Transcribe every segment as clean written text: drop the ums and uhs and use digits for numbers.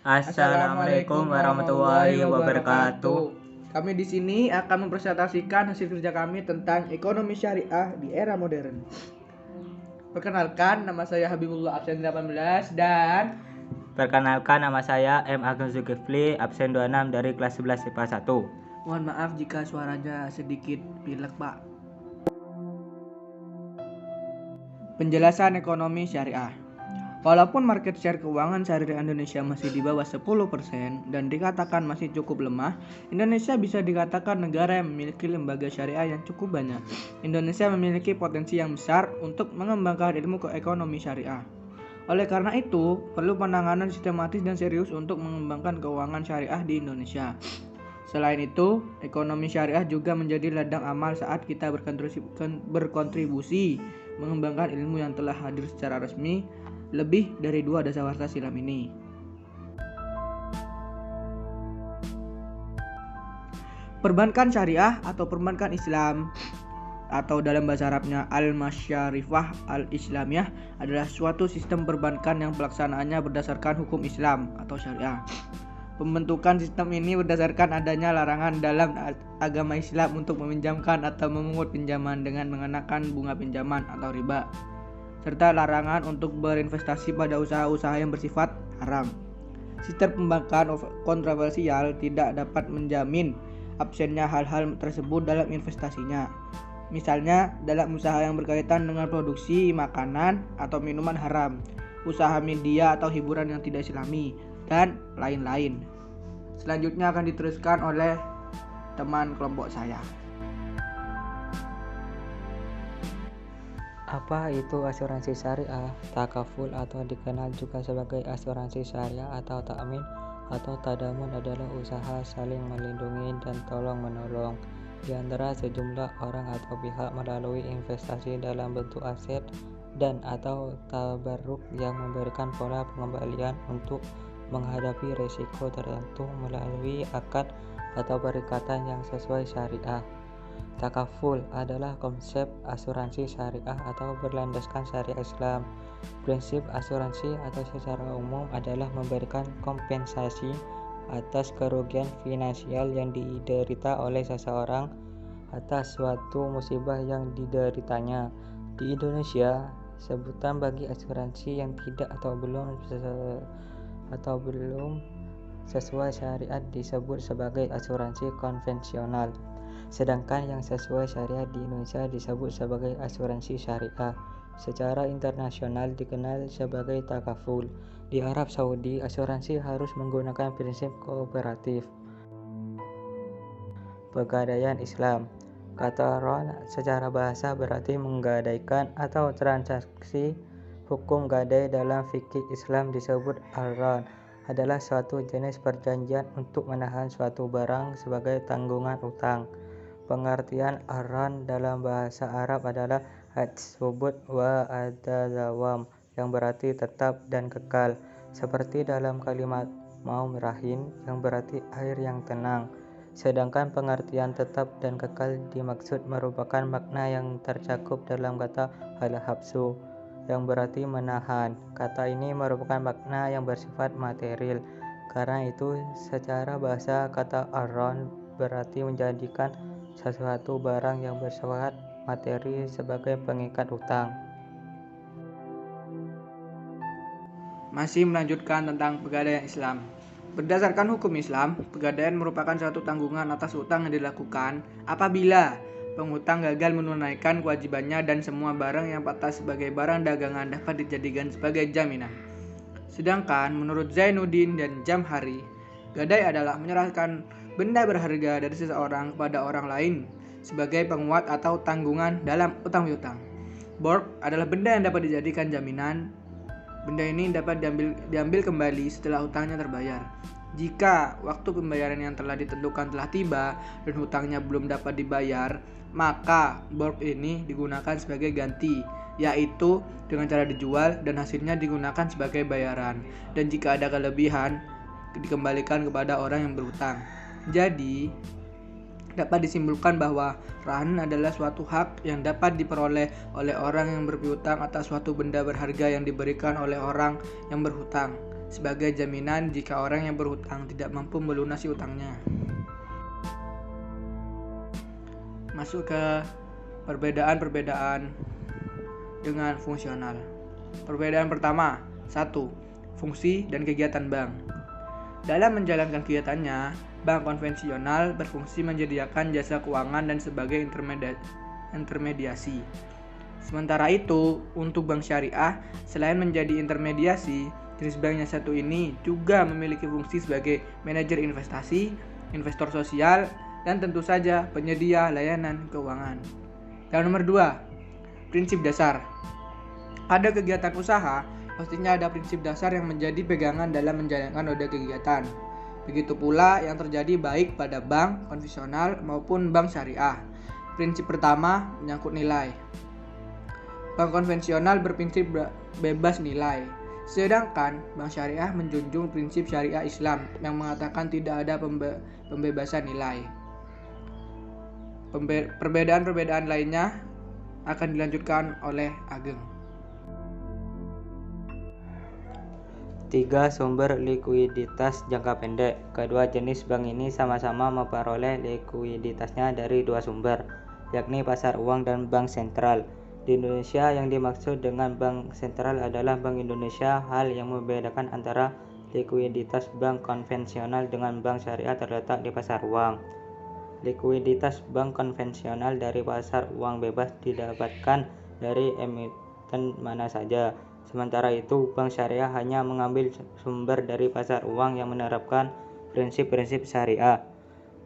Assalamualaikum warahmatullahi wabarakatuh. Kami di sini akan mempresentasikan hasil kerja kami tentang ekonomi syariah di era modern. Perkenalkan, nama saya Habibullah absen 18 dan Perkenalkan, nama saya M. Ageng Zulkifli, absen 26 dari kelas 11 IPA 1. Mohon maaf jika suaranya sedikit pilek, Pak. Penjelasan ekonomi syariah. Walaupun market share keuangan syariah Indonesia masih di bawah 10% dan dikatakan masih cukup lemah, Indonesia bisa dikatakan negara yang memiliki lembaga syariah yang cukup banyak. Indonesia memiliki potensi yang besar untuk mengembangkan ilmu ekonomi syariah. Oleh karena itu, perlu penanganan sistematis dan serius untuk mengembangkan keuangan syariah di Indonesia. Selain itu, ekonomi syariah juga menjadi ladang amal saat kita berkontribusi mengembangkan ilmu yang telah hadir secara resmi lebih dari 2 dasawarsa silam ini. Perbankan syariah atau perbankan Islam atau dalam bahasa Arabnya al-masyarifah al-islamiyah adalah suatu sistem perbankan yang pelaksanaannya berdasarkan hukum Islam atau syariah. Pembentukan sistem ini berdasarkan adanya larangan dalam agama Islam untuk meminjamkan atau memungut pinjaman dengan mengenakan bunga pinjaman atau riba, serta larangan untuk berinvestasi pada usaha-usaha yang bersifat haram. Sistem perbankan kontroversial tidak dapat menjamin absennya hal-hal tersebut dalam investasinya. Misalnya dalam usaha yang berkaitan dengan produksi makanan atau minuman haram, usaha media atau hiburan yang tidak islami, dan lain-lain. Selanjutnya akan diteruskan oleh teman kelompok saya. Apa itu asuransi syariah? Takaful atau dikenal juga sebagai asuransi syariah atau ta'min atau tadamun adalah usaha saling melindungi dan tolong-menolong di antara sejumlah orang atau pihak melalui investasi dalam bentuk aset dan atau tabarruk yang memberikan pola pengembalian untuk menghadapi risiko tertentu melalui akad atau perikatan yang sesuai syariah. Takaful adalah konsep asuransi syariah atau berlandaskan syariah Islam. Prinsip asuransi atau secara umum adalah memberikan kompensasi atas kerugian finansial yang diderita oleh seseorang atas suatu musibah yang dideritanya. Di Indonesia, sebutan bagi asuransi yang tidak atau belum sesuai syariat disebut sebagai asuransi konvensional. Sedangkan yang sesuai syariat di Indonesia disebut sebagai asuransi syariah. Secara internasional dikenal sebagai takaful. Di Arab Saudi, asuransi harus menggunakan prinsip kooperatif. Pegadaian Islam. Kata ron secara bahasa berarti menggadaikan atau transaksi. Hukum gadai dalam fikih Islam disebut ar-ran, adalah suatu jenis perjanjian untuk menahan suatu barang sebagai tanggungan utang. Pengertian ar-ran dalam bahasa Arab adalah subut wa adadawam, yang berarti tetap dan kekal, seperti dalam kalimat maum rahin yang berarti air yang tenang. Sedangkan pengertian tetap dan kekal dimaksud merupakan makna yang tercakup dalam kata al-habsu, yang berarti menahan. Kata ini merupakan makna yang bersifat material. Karena itu, secara bahasa kata ar-ran berarti menjadikan sesuatu barang yang bersifat materi sebagai pengikat utang. Masih melanjutkan tentang pegadaian Islam. Berdasarkan hukum Islam, pegadaian merupakan suatu tanggungan atas utang yang dilakukan apabila pengutang gagal menunaikan kewajibannya dan semua barang yang patah sebagai barang dagangan dapat dijadikan sebagai jaminan. Sedangkan menurut Zainuddin dan Jamhari, gadai adalah menyerahkan benda berharga dari seseorang kepada orang lain sebagai penguat atau tanggungan dalam utang piutang. Borg adalah benda yang dapat dijadikan jaminan. Benda ini dapat diambil kembali setelah utangnya terbayar. Jika waktu pembayaran yang telah ditentukan telah tiba dan hutangnya belum dapat dibayar, maka borg ini digunakan sebagai ganti, yaitu dengan cara dijual dan hasilnya digunakan sebagai bayaran. Dan jika ada kelebihan, dikembalikan kepada orang yang berhutang. Jadi, dapat disimpulkan bahwa rahan adalah suatu hak yang dapat diperoleh oleh orang yang berpiutang atas suatu benda berharga yang diberikan oleh orang yang berhutang. sebagai jaminan jika orang yang berhutang tidak mampu melunasi utangnya. Masuk ke perbedaan dengan fungsional. Perbedaan pertama, 1. Fungsi dan kegiatan bank. Dalam menjalankan kegiatannya, bank konvensional berfungsi menyediakan jasa keuangan dan sebagai intermediasi. Sementara itu, untuk bank syariah, selain menjadi intermediasi, jenis bank yang satu ini juga memiliki fungsi sebagai manajer investasi, investor sosial, dan tentu saja penyedia layanan keuangan. Dan nomor 2, prinsip dasar. Pada kegiatan usaha, pastinya ada prinsip dasar yang menjadi pegangan dalam menjalankan roda kegiatan. Begitu pula yang terjadi baik pada bank konvensional maupun bank syariah. Prinsip pertama menyangkut nilai. Bank konvensional berprinsip bebas nilai, sedangkan bank syariah menjunjung prinsip syariah Islam yang mengatakan tidak ada pembebasan nilai. Perbedaan-perbedaan lainnya akan dilanjutkan oleh Ageng. 3. Sumber likuiditas jangka pendek. Kedua jenis bank ini sama-sama memperoleh likuiditasnya dari dua sumber, yakni pasar uang dan bank sentral. Di Indonesia, yang dimaksud dengan bank sentral adalah Bank Indonesia. Hal yang membedakan antara likuiditas bank konvensional dengan bank syariah terletak di pasar uang. Likuiditas bank konvensional dari pasar uang bebas didapatkan dari emiten mana saja. Sementara itu, bank syariah hanya mengambil sumber dari pasar uang yang menerapkan prinsip-prinsip syariah.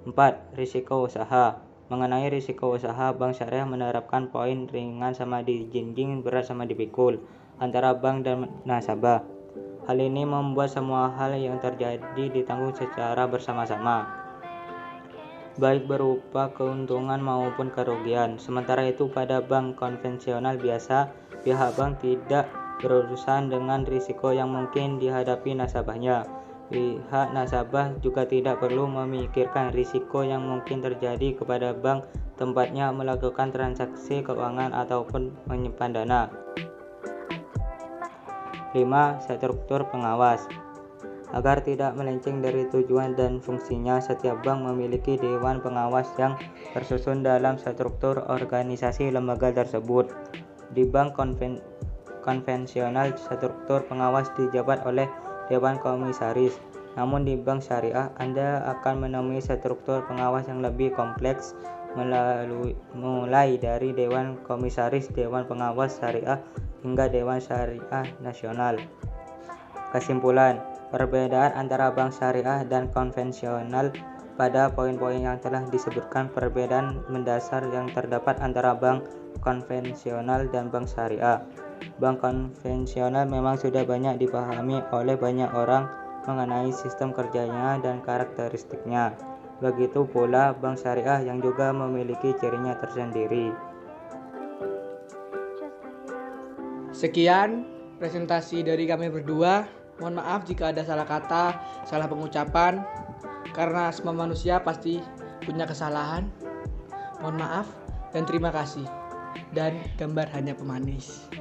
4. Risiko usaha. Mengenai risiko usaha, bank syariah menerapkan poin ringan sama dijinjing, berat sama dipikul antara bank dan nasabah. Hal ini membuat semua hal yang terjadi ditanggung secara bersama-sama, baik berupa keuntungan maupun kerugian. Sementara itu, pada bank konvensional biasa, pihak bank tidak berurusan dengan risiko yang mungkin dihadapi nasabahnya. Pihak nasabah juga tidak perlu memikirkan risiko yang mungkin terjadi kepada bank tempatnya melakukan transaksi keuangan ataupun menyimpan dana. 5. Struktur pengawas. Agar tidak melenceng dari tujuan dan fungsinya, setiap bank memiliki dewan pengawas yang tersusun dalam struktur organisasi lembaga tersebut. Di bank konvensional, struktur pengawas dijabat oleh dewan komisaris. Namun di bank syariah, Anda akan menemui struktur pengawas yang lebih kompleks, mulai dari dewan komisaris, dewan pengawas syariah, hingga dewan syariah nasional. Kesimpulan, perbedaan antara bank syariah dan konvensional pada poin-poin yang telah disebutkan. Perbedaan mendasar yang terdapat antara bank konvensional dan bank syariah. Bank konvensional memang sudah banyak dipahami oleh banyak orang mengenai sistem kerjanya dan karakteristiknya. Begitu pula bank syariah yang juga memiliki cirinya tersendiri. Sekian presentasi dari kami berdua. Mohon maaf jika ada salah kata, salah pengucapan, karena semua manusia pasti punya kesalahan. Mohon maaf dan terima kasih. Dan gambar hanya pemanis.